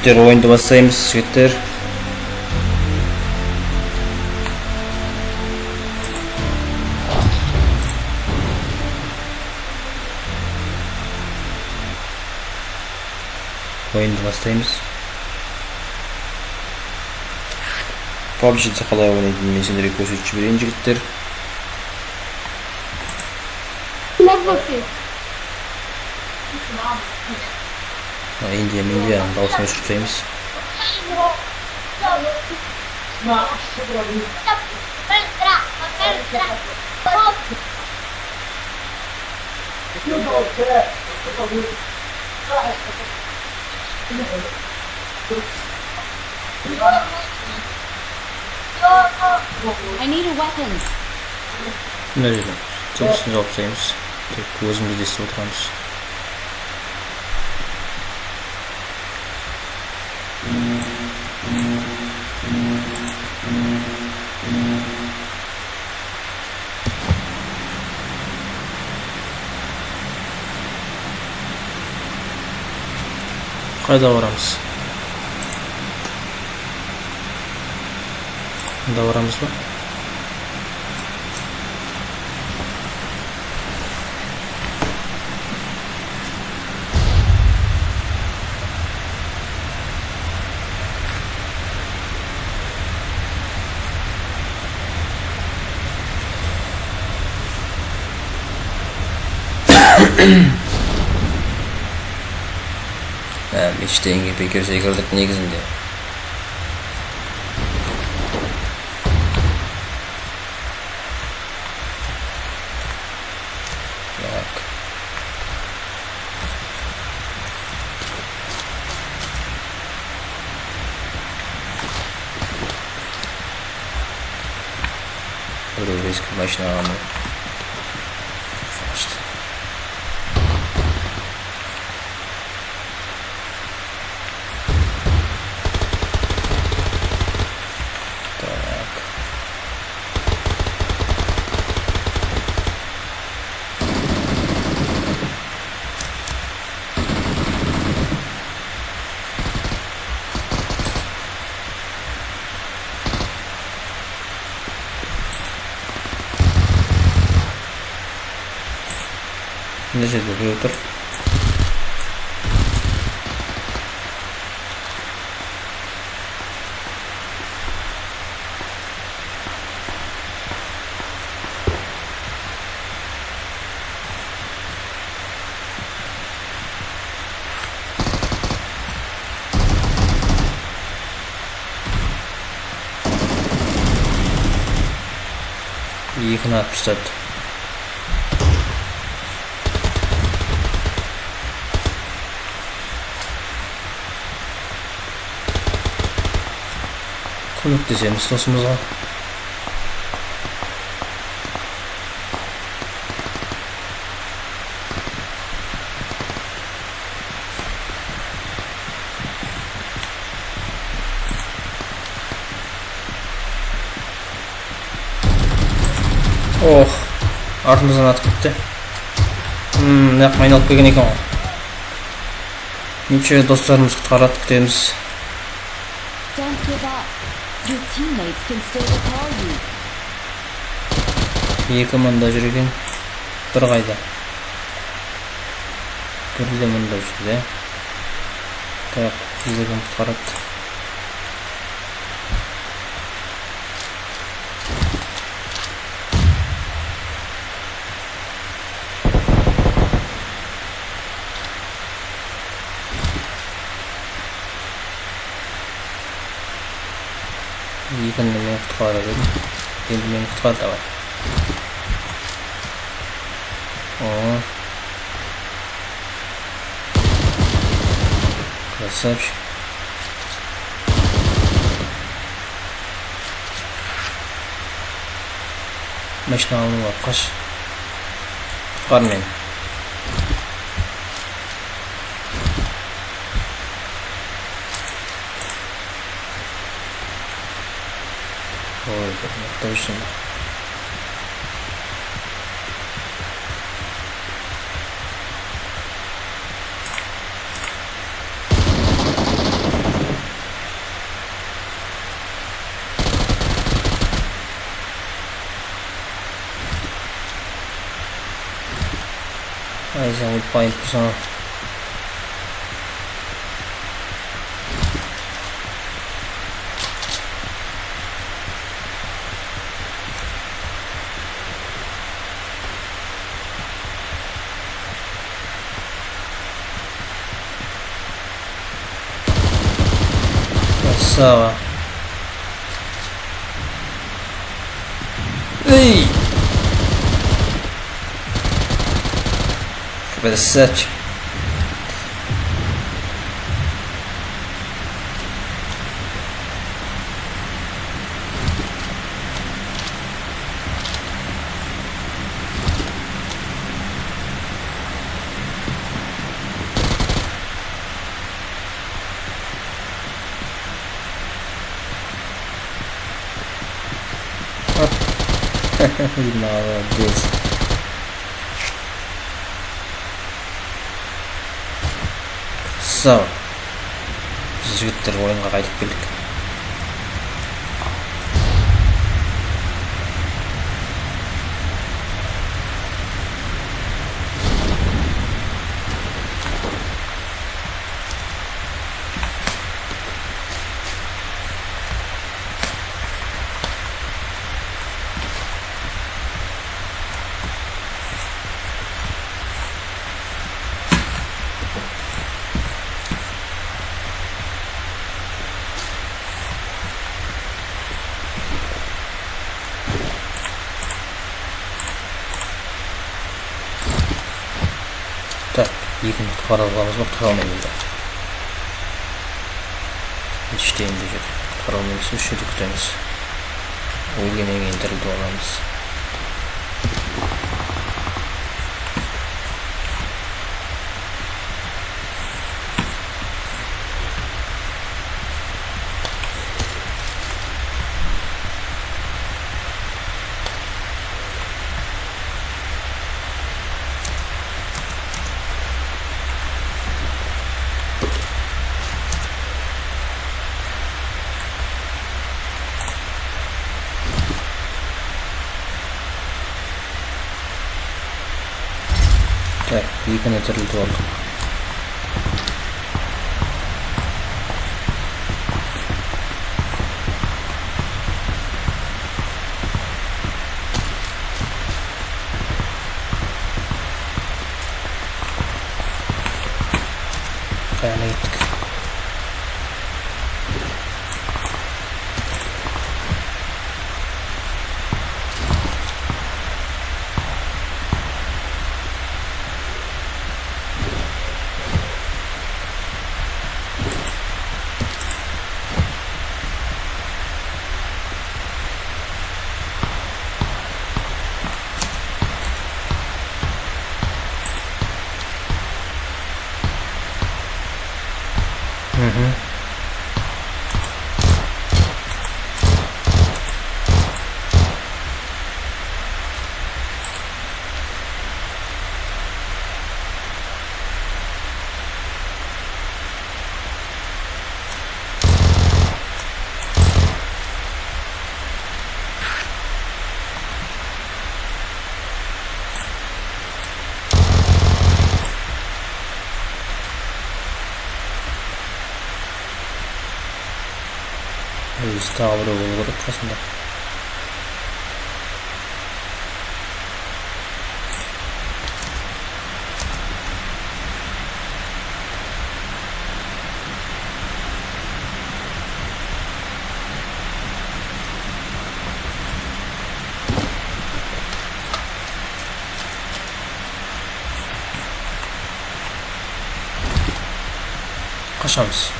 Жігіттер, ойынды бастаймыз, жігіттер. Oyundu бастаймыз. PUBG'de қалай ойнайтынын мен сендерге көрсетіп жіберейін, жігіттер. Индияның дауысын өшіріп тастаймыз. I need a weapon. Мына жерден дыбысын жауып тастаймыз. Тек өзіміз де естіп отырамыз. Қайда барамыз? Қайда барамыз ба? Eштеңге бекер секірдік негізінде. Так. Біреу ескі машинаға ма? Мына жерде біреу тұр. Екіні атып тастады. Көмектесеміз досымызға. Ох, артымыздан атып кетті. Мына жаққа айналып келген екен ғой. Ничего, достарымыз құтқарады, күтеміз. Don't give up. Your teammates can still recall you. Екі мында жүр екен. Бір қайда. Бірі де мында жүрді. Так, бізді кім құтқарады? Екінді мен құтқарады дедім. Енді мен құтқарды давай. О, красавчик. Машина алынып алып қаш. Құтқар мені. Ой, точно. Siamo il point, sono... Passava. Ehi! Che pensarci. No, this. So, жигиттер ойынға қайтып келдік. Так, екіні құтқара аламыз ба? Құтқара алмаймыз ба? Іштейін де жүр. Құтқара алмаймыз, осы жерде күтеміз. Өлгеннен кейін тірілтіп аламыз. Так, екіні тірілтіп алдық. Қаяна кеттік. Өзі тағы біреу болу керек қасында. Қашамыз.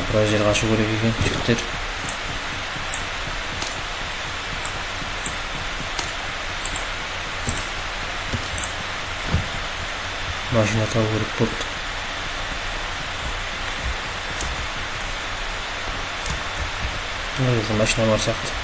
Біраз жер қашу керек екен, жігіттер. Машина табу керек болды. Мына машина бар сияқты.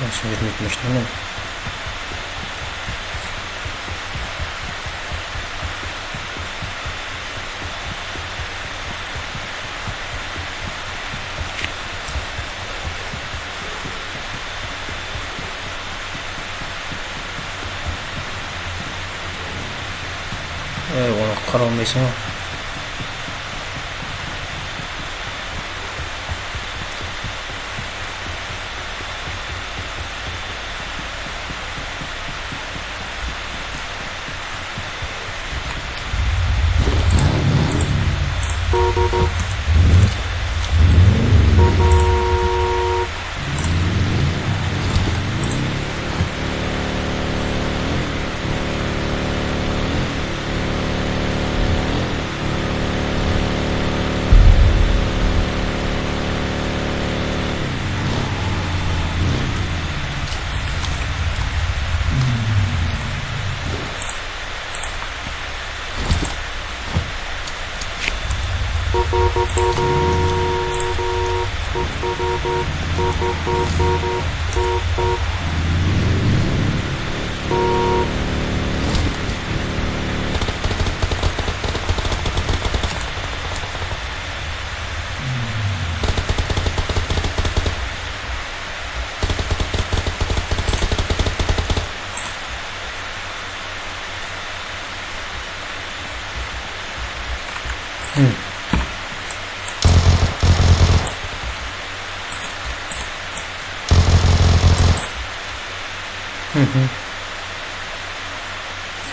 Машина жүрмейтін машинамен. Оны қара алмайсың ғой.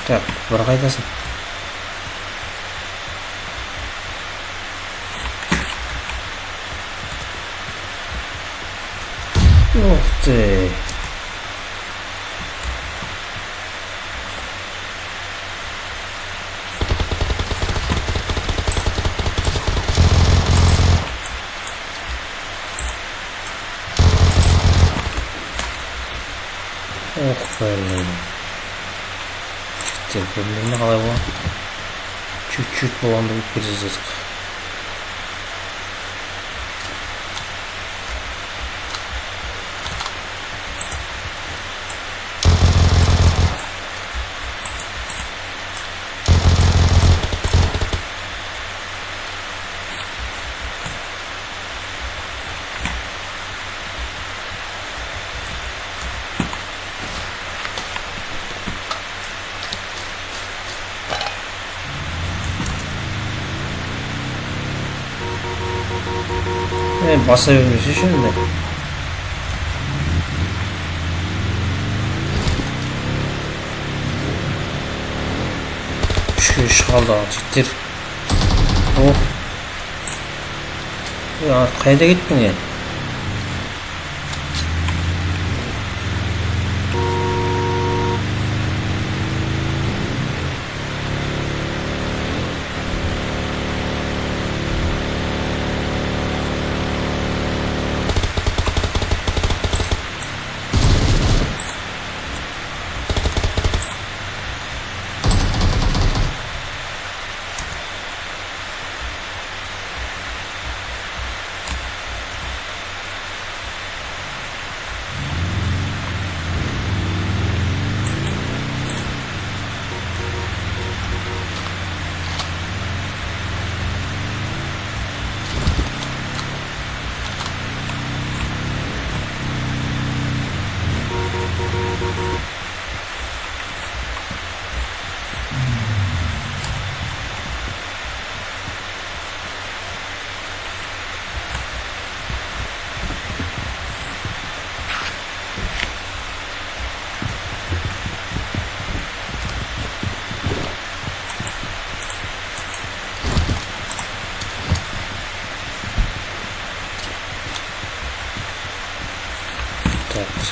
Так, бір қайдасың? Ух ты! Ох, блин. Телефондарына қалай болады? Чуть-чуть болғанда өтіп кете жаздық. Basa vermiş şimdi. Şu iş kaldı ciddir. Oh. Ya kayda gittin ya.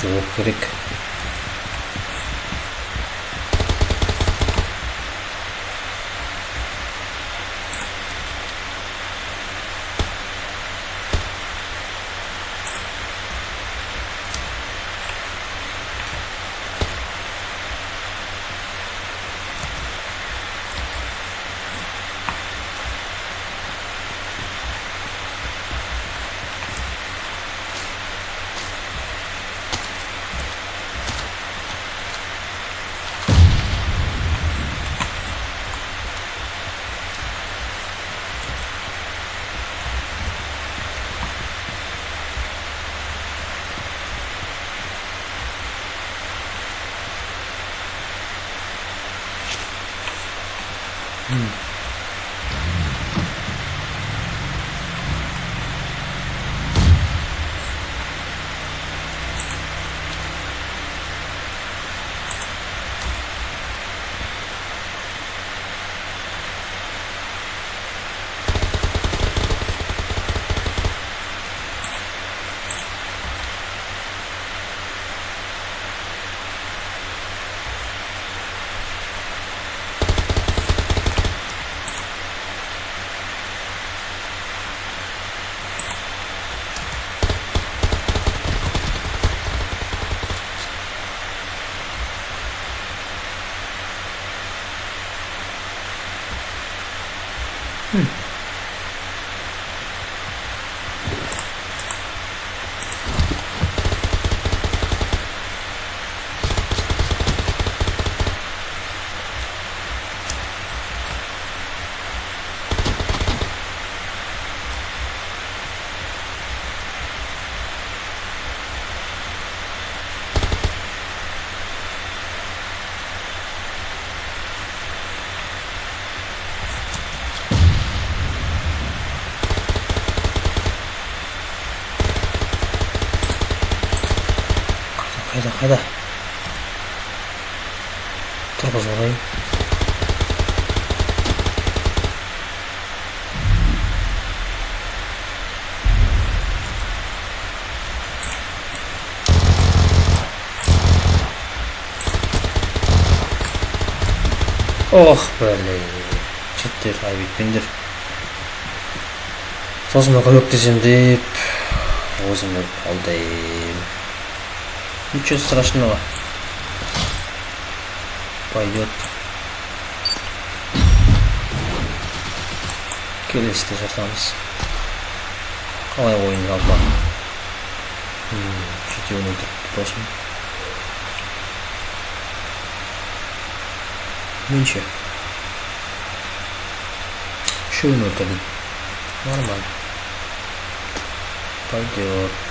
Soğuk gerek. Қайда тұрғыз орайын. Ох, бәле, жеттер, айбекпендер. Сосын көмектесем деп өзім өліп қалдым. Ничего страшного. Пойдет. Келесіде жатамыз. Қалай ойын жалпы? Жетеуін өлтіріпті досым. Менше. Үшеуін өлтірдім. Нормально. Пойдет.